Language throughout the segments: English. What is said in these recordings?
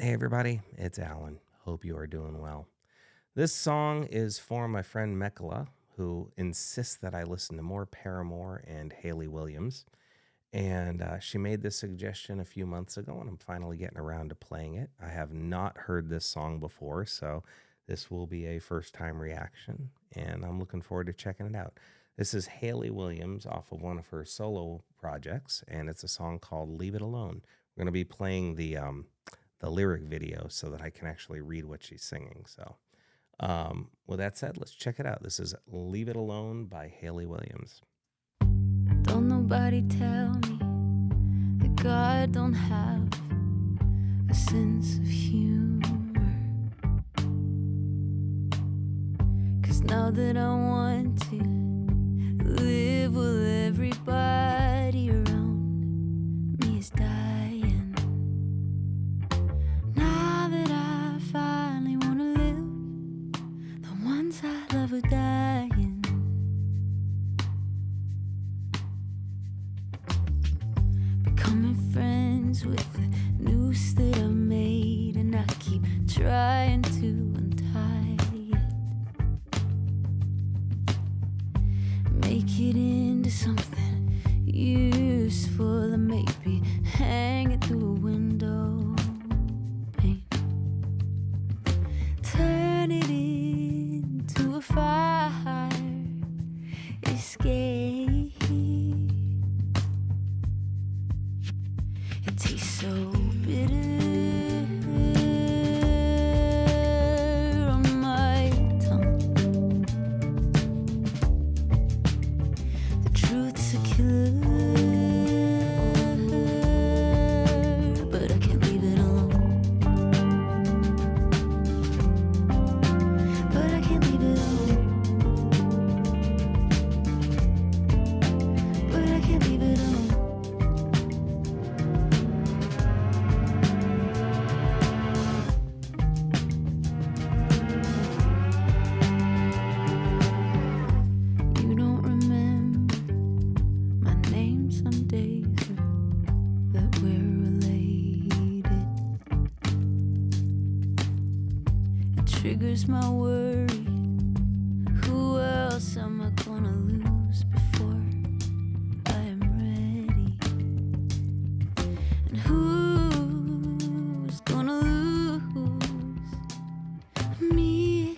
Hey everybody, it's Alan. Hope you are doing well. This song is for my friend Mekala, who insists that I listen to more Paramore and Hayley Williams. And she made this suggestion a few months ago, and I'm finally getting around to playing it. I have not heard this song before, so this will be a first-time reaction, and I'm looking forward to checking it out. This is Hayley Williams off of one of her solo projects, and it's a song called "Leave It Alone." We're going to be playing the lyric video so that I can actually read what she's singing. So, with that said, let's check it out. This is "Leave It Alone" by Hayley Williams. Don't nobody tell me that God don't have a sense of humor. 'Cause now that I want to live with everybody around me is dying. Now that I finally wanna live, the ones I love are dying. Becoming friends with the noose that I made, and I keep trying to untie it. Make it into something useful, and maybe hang it through a window pane. Turn it into a fire escape. It tastes so bitter on my tongue. The truth's a killer, but I can't leave it alone. But I can't leave it alone. But I can't leave it alone. You don't remember my name some days, or that we're related. It triggers my worry. Who else am I gonna lose before I am ready? And who's gonna lose me?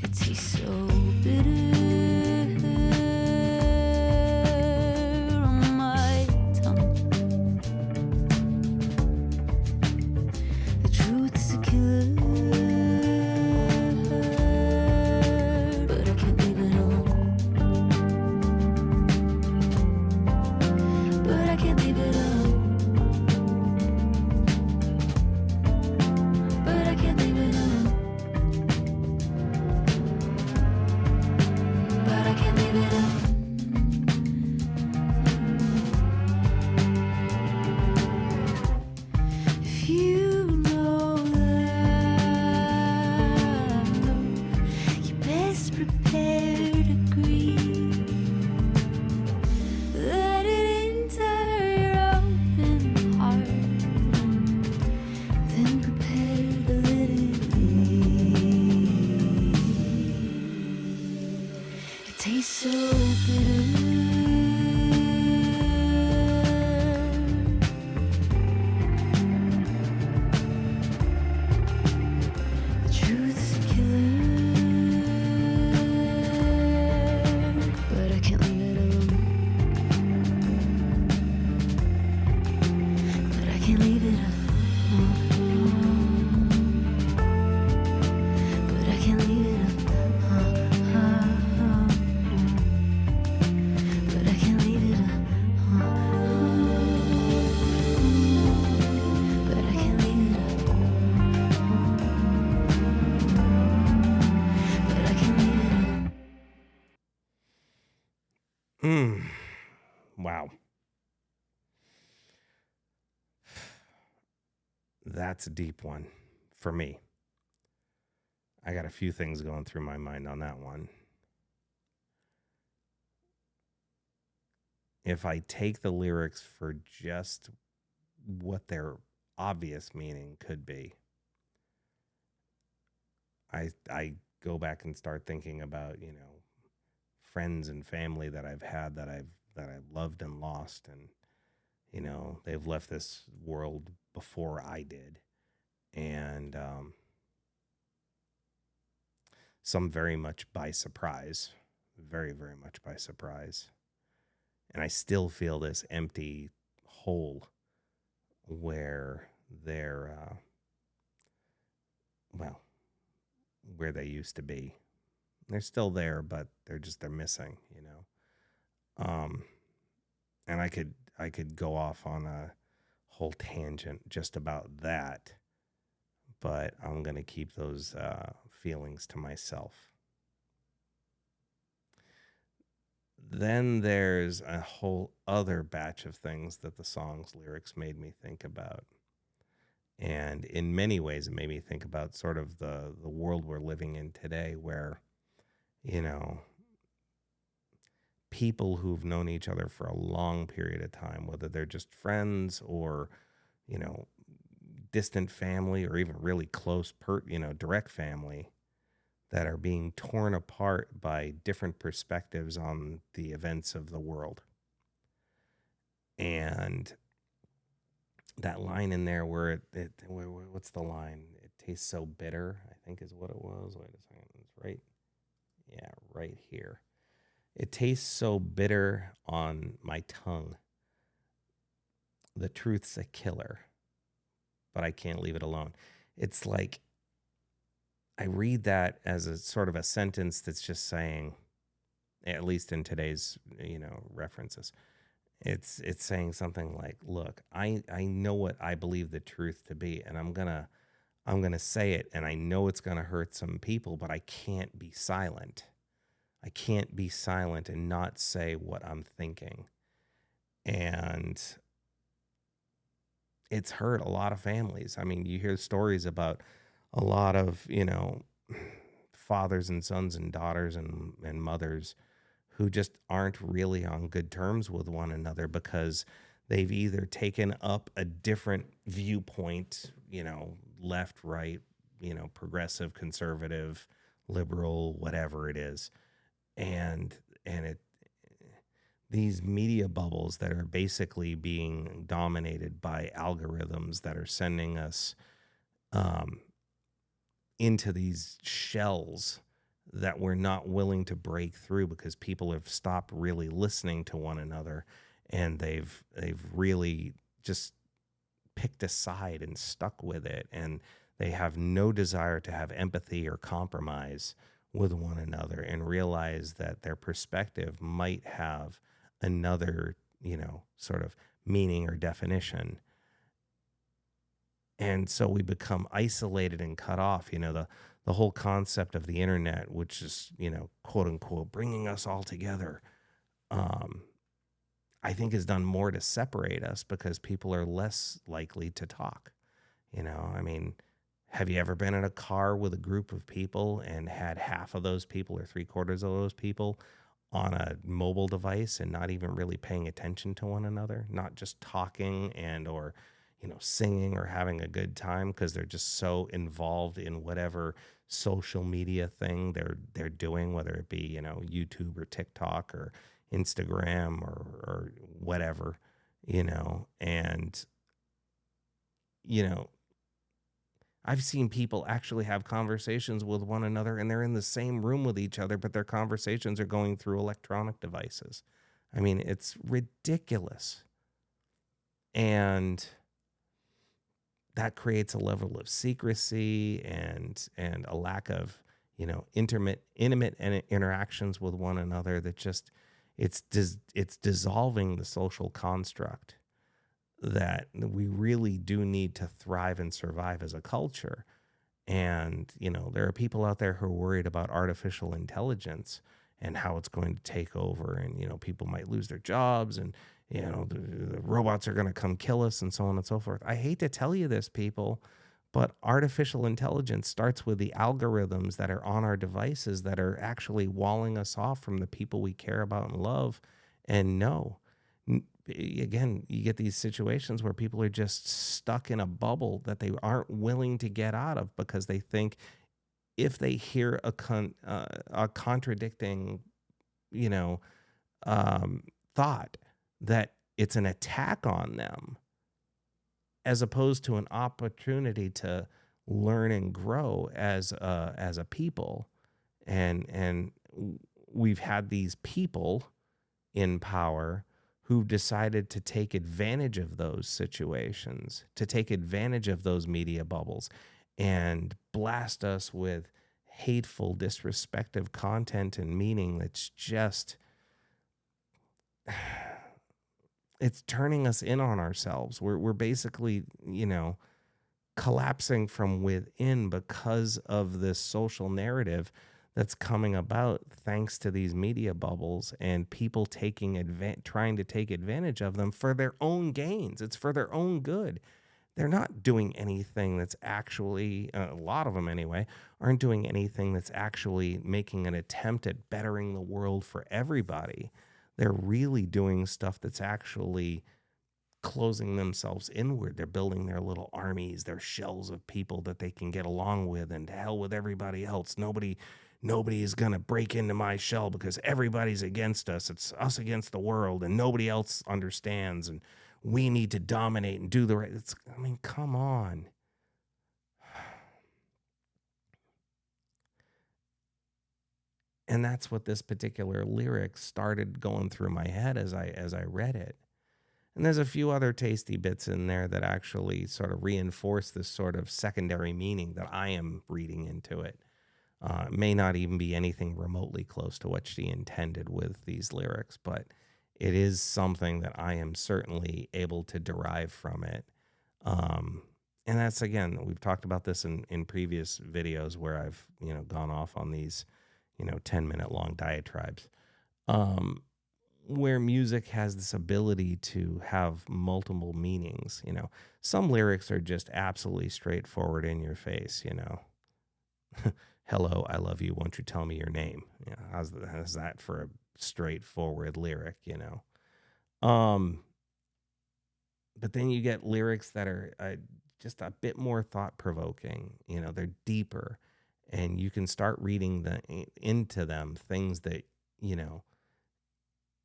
It tastes so bitter on my tongue. The truth's a killer, but I can't leave it alone. But I can't leave it alone. But I can't leave it alone. But I can't leave it alone. If you know love, you best prepare to grieve. Let it enter your open heart, then prepare to let it leave. It tastes so bitter. The truth's a killer, but I can't leave it alone. But I can't leave it alone. But I can't leave it alone. But I can't leave it alone. But I can't leave it alone. But I can't leave it alone. Wow. That's a deep one for me. I got a few things going through my mind on that one. if I take the lyrics for just what their obvious meaning could be, I go back and start thinking about, friends and family that I've had that I've loved and lost, and they've left this world before I did, and some very much by surprise, very very much by surprise, and I still feel this empty hole where they're well, where they used to be. They're still there, but they're missing, Um, and I could go off on a whole tangent just about that, but I'm gonna keep those feelings to myself. Then there's a whole other batch of things that the song's lyrics made me think about. And in many ways, it made me think about sort of the world we're living in today, where, you know, people who've known each other for a long period of time, whether they're just friends or, you know, distant family or even really close, direct family, that are being torn apart by different perspectives on the events of the world. And that line in there where what's the line? It tastes so bitter, I think is what it was. Wait a second. It's right. Yeah, right here. It tastes so bitter on my tongue. The truth's a killer, but I can't leave it alone. It's like I read that as a sort of a sentence that's just saying, at least in today's, references, it's saying something like, look, I know what I believe the truth to be, and I'm gonna say it, and I know it's gonna hurt some people, but I can't be silent. I can't be silent and not say what I'm thinking. And it's hurt a lot of families. I mean, you hear stories about a lot of, fathers and sons and daughters and mothers who just aren't really on good terms with one another because they've either taken up a different viewpoint, left, right, progressive, conservative, liberal, whatever it is. And it these media bubbles that are basically being dominated by algorithms that are sending us um, into these shells that we're not willing to break through because people have stopped really listening to one another, and they've really just picked a side and stuck with it, and they have no desire to have empathy or compromise with one another and realize that their perspective might have another, sort of meaning or definition. And so we become isolated and cut off. The whole concept of the internet, which is, quote unquote, bringing us all together, um, I think has done more to separate us because people are less likely to talk. I mean, have you ever been in a car with a group of people and had half of those people or 3/4 of those people on a mobile device and not even really paying attention to one another, not just talking and or singing or having a good time because they're just so involved in whatever social media thing they're doing, whether it be YouTube or TikTok or Instagram or whatever, and I've seen people actually have conversations with one another and they're in the same room with each other, but their conversations are going through electronic devices. I mean, it's ridiculous. And that creates a level of secrecy and a lack of, intimate interactions with one another that just it's dissolving the social construct that we really do need to thrive and survive as a culture. And, there are people out there who are worried about artificial intelligence and how it's going to take over. And, people might lose their jobs and, the robots are going to come kill us and so on and so forth. I hate to tell you this, people, but artificial intelligence starts with the algorithms that are on our devices that are actually walling us off from the people we care about and love and know. again, you get these situations where people are just stuck in a bubble that they aren't willing to get out of because they think if they hear a contradicting, you know, um, thought, that it's an attack on them, as opposed to an opportunity to learn and grow as a people. And we've had these people in power who've decided to take advantage of those situations, to take advantage of those media bubbles and blast us with hateful, disrespectful content and meaning that's just, it's turning us in on ourselves. We're basically, collapsing from within because of this social narrative that's coming about thanks to these media bubbles and people trying to take advantage of them for their own gains. It's for their own good. They're not doing anything that's actually, a lot of them anyway, aren't doing anything that's actually making an attempt at bettering the world for everybody. They're really doing stuff that's actually closing themselves inward. They're building their little armies, their shells of people that they can get along with, and to hell with everybody else. Nobody is going to break into my shell because everybody's against us. It's us against the world, and nobody else understands, and we need to dominate and do the right. Come on. And that's what this particular lyric started going through my head as I read it. And there's a few other tasty bits in there that actually sort of reinforce this sort of secondary meaning that I am reading into it. It may not even be anything remotely close to what she intended with these lyrics, but it is something that I am certainly able to derive from it. And that's, again, we've talked about this in previous videos where I've, gone off on these, 10-minute long diatribes. Where music has this ability to have multiple meanings. Some lyrics are just absolutely straightforward in your face. Hello, I love you, won't you tell me your name? How's that for a straightforward lyric? But then you get lyrics that are just a bit more thought-provoking. They're deeper, and you can start reading into them things that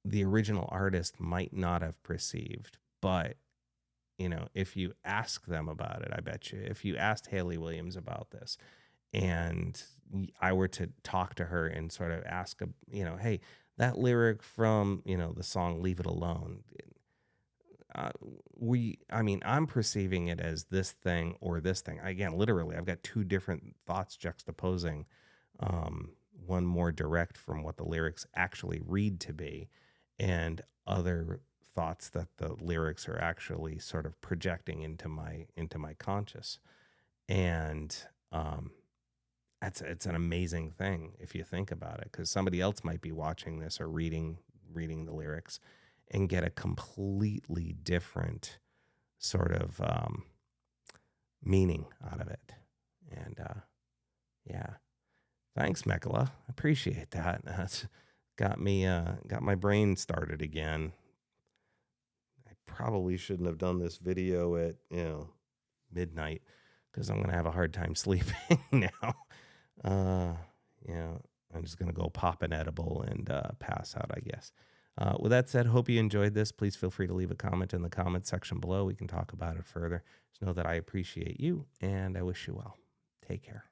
the original artist might not have perceived. But, if you ask them about it, I bet you, if you asked Hayley Williams about this and I were to talk to her and sort of ask, hey, that lyric from, the song Leave It Alone, I'm perceiving it as this thing or this thing. Again, literally, I've got two different thoughts juxtaposing, one more direct from what the lyrics actually read to be, and other thoughts that the lyrics are actually sort of projecting into my conscious. And it's an amazing thing if you think about it, because somebody else might be watching this or reading the lyrics and get a completely different sort of meaning out of it. And yeah, thanks, Mekala. I appreciate that. That's got my brain started again. I probably shouldn't have done this video at midnight, because I'm gonna have a hard time sleeping now. I'm just gonna go pop an edible and pass out, I guess. With that said, hope you enjoyed this. Please feel free to leave a comment in the comment section below. We can talk about it further. Just know that I appreciate you and I wish you well. Take care.